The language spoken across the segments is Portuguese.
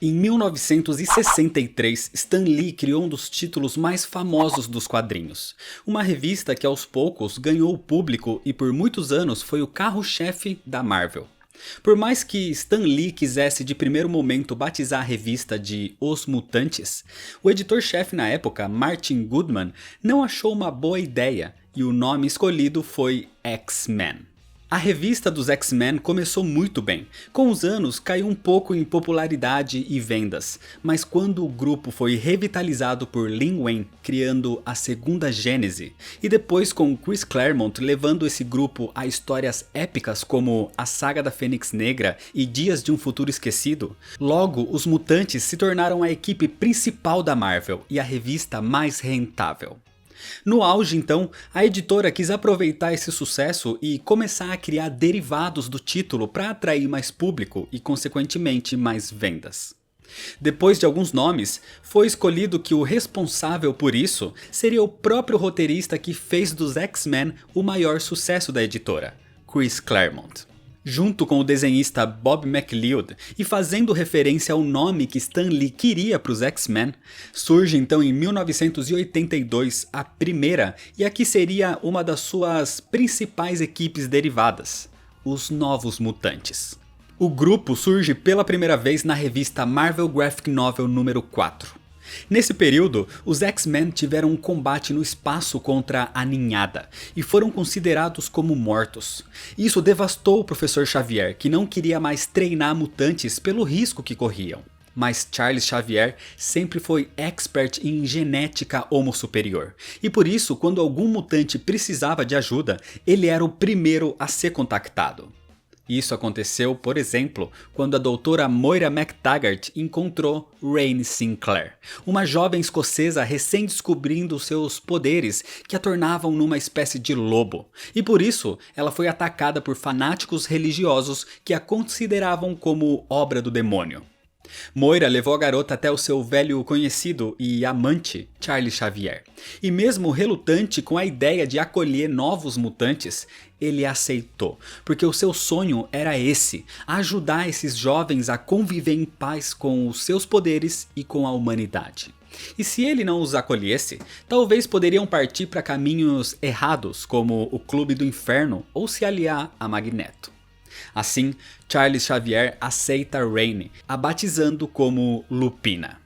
Em 1963, Stan Lee criou um dos títulos mais famosos dos quadrinhos. Uma revista que aos poucos ganhou o público e por muitos anos foi o carro-chefe da Marvel. Por mais que Stan Lee quisesse de primeiro momento batizar a revista de Os Mutantes, o editor-chefe na época, Martin Goodman, não achou uma boa ideia e o nome escolhido foi X-Men. A revista dos X-Men começou muito bem. Com os anos caiu um pouco em popularidade e vendas, mas quando o grupo foi revitalizado por Len Wein, criando a segunda Gênese, e depois com Chris Claremont levando esse grupo a histórias épicas como a Saga da Fênix Negra e Dias de um Futuro Esquecido, logo os Mutantes se tornaram a equipe principal da Marvel e a revista mais rentável. No auge então, a editora quis aproveitar esse sucesso e começar a criar derivados do título para atrair mais público e consequentemente mais vendas. Depois de alguns nomes, foi escolhido que o responsável por isso seria o próprio roteirista que fez dos X-Men o maior sucesso da editora, Chris Claremont. Junto com o desenhista Bob McLeod e fazendo referência ao nome que Stan Lee queria para os X-Men, surge então em 1982 a primeira e a que seria uma das suas principais equipes derivadas, os Novos Mutantes. O grupo surge pela primeira vez na revista Marvel Graphic Novel número 4. Nesse período, os X-Men tiveram um combate no espaço contra a Ninhada e foram considerados como mortos. Isso devastou o Professor Xavier, que não queria mais treinar mutantes pelo risco que corriam. Mas Charles Xavier sempre foi expert em genética homo superior, e por isso, quando algum mutante precisava de ajuda, ele era o primeiro a ser contactado. Isso aconteceu, por exemplo, quando a doutora Moira MacTaggert encontrou Rain Sinclair, uma jovem escocesa recém-descobrindo seus poderes que a tornavam numa espécie de lobo, e por isso ela foi atacada por fanáticos religiosos que a consideravam como obra do demônio. Moira levou a garota até o seu velho conhecido e amante, Charles Xavier, e mesmo relutante com a ideia de acolher novos mutantes, ele aceitou, porque o seu sonho era esse, ajudar esses jovens a conviver em paz com os seus poderes e com a humanidade. E se ele não os acolhesse, talvez poderiam partir para caminhos errados, como o Clube do Inferno ou se aliar a Magneto. Assim, Charles Xavier aceita Rain, a batizando como Lupina.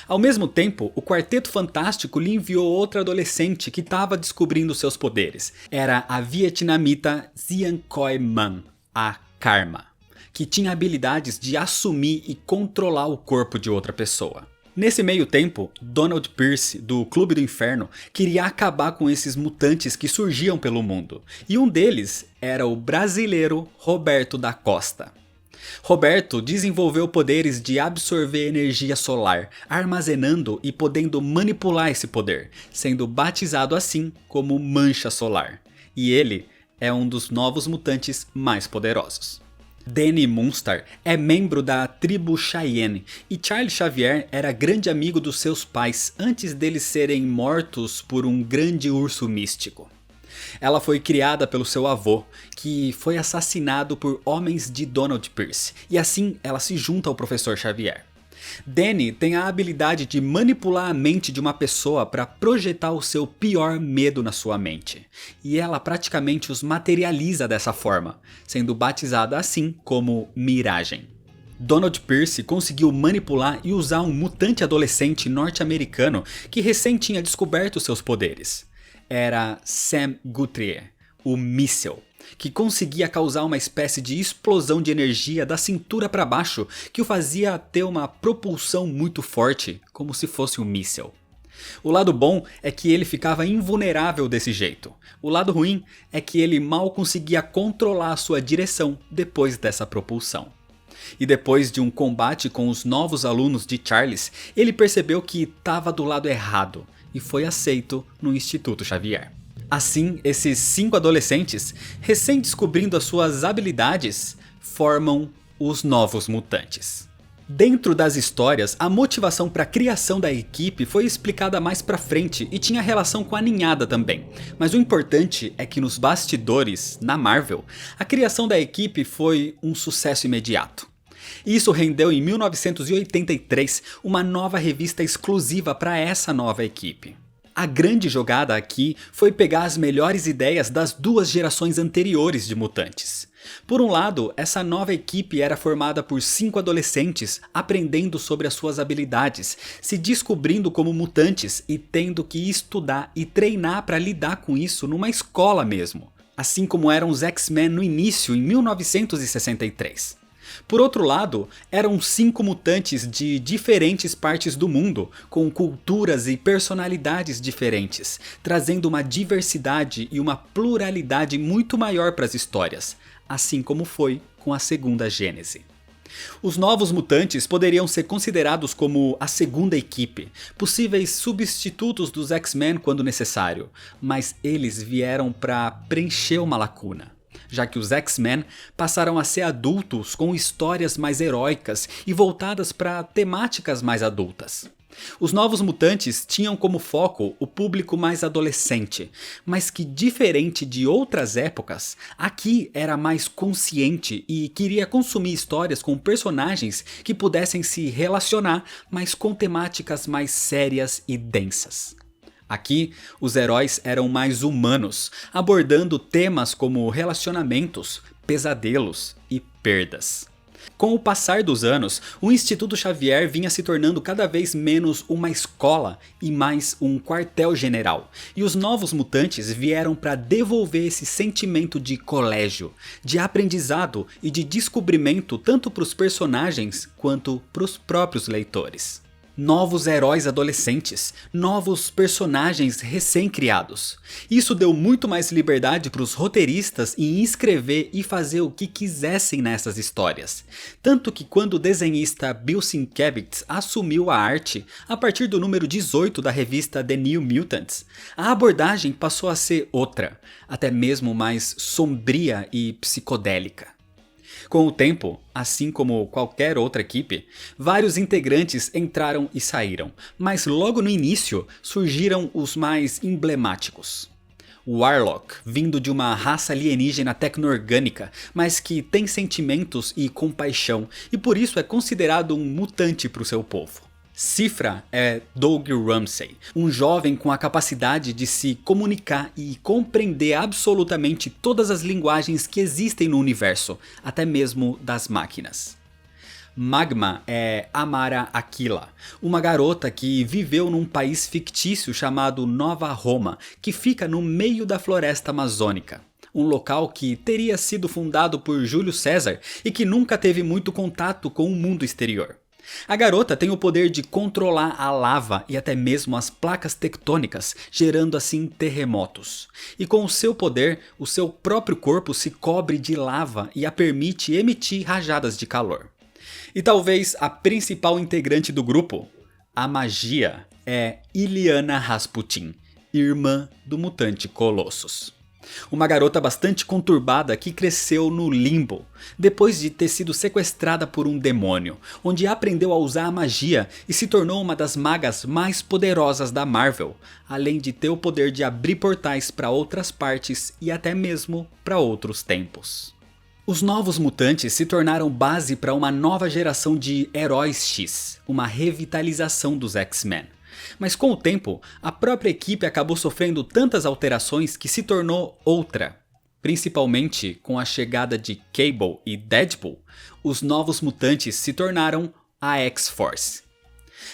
Ao mesmo tempo, o Quarteto Fantástico lhe enviou outra adolescente que estava descobrindo seus poderes. Era a vietnamita Xian Coy Man, a Karma, que tinha habilidades de assumir e controlar o corpo de outra pessoa. Nesse meio tempo, Donald Pierce, do Clube do Inferno, queria acabar com esses mutantes que surgiam pelo mundo, e um deles era o brasileiro Roberto da Costa. Roberto desenvolveu poderes de absorver energia solar, armazenando e podendo manipular esse poder, sendo batizado assim como Mancha Solar, e ele é um dos novos mutantes mais poderosos. Danny Moonstar é membro da tribo Cheyenne e Charles Xavier era grande amigo dos seus pais antes deles serem mortos por um grande urso místico. Ela foi criada pelo seu avô, que foi assassinado por homens de Donald Pierce, e assim ela se junta ao Professor Xavier. Danny tem a habilidade de manipular a mente de uma pessoa para projetar o seu pior medo na sua mente, e ela praticamente os materializa dessa forma, sendo batizada assim como Miragem. Donald Pierce conseguiu manipular e usar um mutante adolescente norte-americano que recém tinha descoberto seus poderes. Era Sam Guthrie, o míssil, que conseguia causar uma espécie de explosão de energia da cintura para baixo que o fazia ter uma propulsão muito forte, como se fosse um míssil. O lado bom é que ele ficava invulnerável desse jeito. O lado ruim é que ele mal conseguia controlar a sua direção depois dessa propulsão. E depois de um combate com os novos alunos de Charles, ele percebeu que estava do lado errado e foi aceito no Instituto Xavier. Assim, esses 5 adolescentes, recém-descobrindo as suas habilidades, formam os Novos Mutantes. Dentro das histórias, a motivação para a criação da equipe foi explicada mais pra frente e tinha relação com a ninhada também. Mas o importante é que nos bastidores, na Marvel, a criação da equipe foi um sucesso imediato. Isso rendeu em 1983 uma nova revista exclusiva para essa nova equipe. A grande jogada aqui foi pegar as melhores ideias das duas gerações anteriores de mutantes. Por um lado, essa nova equipe era formada por 5 adolescentes aprendendo sobre as suas habilidades, se descobrindo como mutantes e tendo que estudar e treinar para lidar com isso numa escola mesmo, assim como eram os X-Men no início em 1963. Por outro lado, eram 5 mutantes de diferentes partes do mundo, com culturas e personalidades diferentes, trazendo uma diversidade e uma pluralidade muito maior para as histórias, assim como foi com a segunda Gênese. Os novos mutantes poderiam ser considerados como a segunda equipe, possíveis substitutos dos X-Men quando necessário, mas eles vieram para preencher uma lacuna, já que os X-Men passaram a ser adultos com histórias mais heróicas e voltadas para temáticas mais adultas. Os novos mutantes tinham como foco o público mais adolescente, mas que, diferente de outras épocas, aqui era mais consciente e queria consumir histórias com personagens que pudessem se relacionar, mas com temáticas mais sérias e densas. Aqui, os heróis eram mais humanos, abordando temas como relacionamentos, pesadelos e perdas. Com o passar dos anos, o Instituto Xavier vinha se tornando cada vez menos uma escola e mais um quartel-general, e os novos mutantes vieram para devolver esse sentimento de colégio, de aprendizado e de descobrimento tanto para os personagens quanto para os próprios leitores. Novos heróis adolescentes, novos personagens recém-criados. Isso deu muito mais liberdade para os roteiristas em escrever e fazer o que quisessem nessas histórias. Tanto que quando o desenhista Bill Sienkiewicz assumiu a arte, a partir do número 18 da revista The New Mutants, a abordagem passou a ser outra, até mesmo mais sombria e psicodélica. Com o tempo, assim como qualquer outra equipe, vários integrantes entraram e saíram, mas logo no início surgiram os mais emblemáticos. O Warlock, vindo de uma raça alienígena tecno-orgânica, mas que tem sentimentos e compaixão, e por isso é considerado um mutante para o seu povo. Cifra é Doug Ramsey, um jovem com a capacidade de se comunicar e compreender absolutamente todas as linguagens que existem no universo, até mesmo das máquinas. Magma é Amara Aquila, uma garota que viveu num país fictício chamado Nova Roma, que fica no meio da floresta amazônica. Um local que teria sido fundado por Júlio César e que nunca teve muito contato com o mundo exterior. A garota tem o poder de controlar a lava e até mesmo as placas tectônicas, gerando assim terremotos. E com o seu poder, o seu próprio corpo se cobre de lava e a permite emitir rajadas de calor. E talvez a principal integrante do grupo, a magia, é Illyana Rasputin, irmã do mutante Colossus. Uma garota bastante conturbada que cresceu no limbo, depois de ter sido sequestrada por um demônio, onde aprendeu a usar a magia e se tornou uma das magas mais poderosas da Marvel, além de ter o poder de abrir portais para outras partes e até mesmo para outros tempos. Os novos mutantes se tornaram base para uma nova geração de heróis X, uma revitalização dos X-Men. Mas com o tempo, a própria equipe acabou sofrendo tantas alterações que se tornou outra. Principalmente com a chegada de Cable e Deadpool, os novos mutantes se tornaram a X-Force.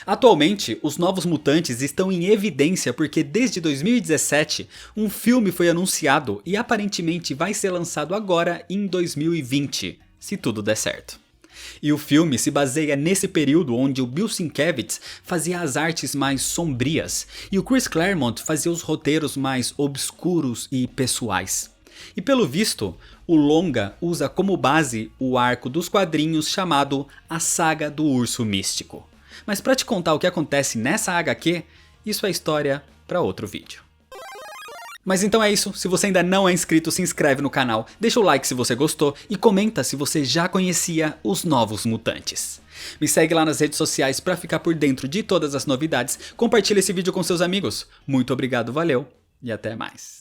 Atualmente, os novos mutantes estão em evidência porque desde 2017 um filme foi anunciado e aparentemente vai ser lançado agora em 2020, se tudo der certo. E o filme se baseia nesse período onde o Bill Sienkiewicz fazia as artes mais sombrias e o Chris Claremont fazia os roteiros mais obscuros e pessoais. E pelo visto, o longa usa como base o arco dos quadrinhos chamado A Saga do Urso Místico. Mas para te contar o que acontece nessa HQ, isso é história para outro vídeo. Mas então é isso, se você ainda não é inscrito, se inscreve no canal, deixa o like se você gostou e comenta se você já conhecia os novos mutantes. Me segue lá nas redes sociais para ficar por dentro de todas as novidades, compartilha esse vídeo com seus amigos. Muito obrigado, valeu e até mais.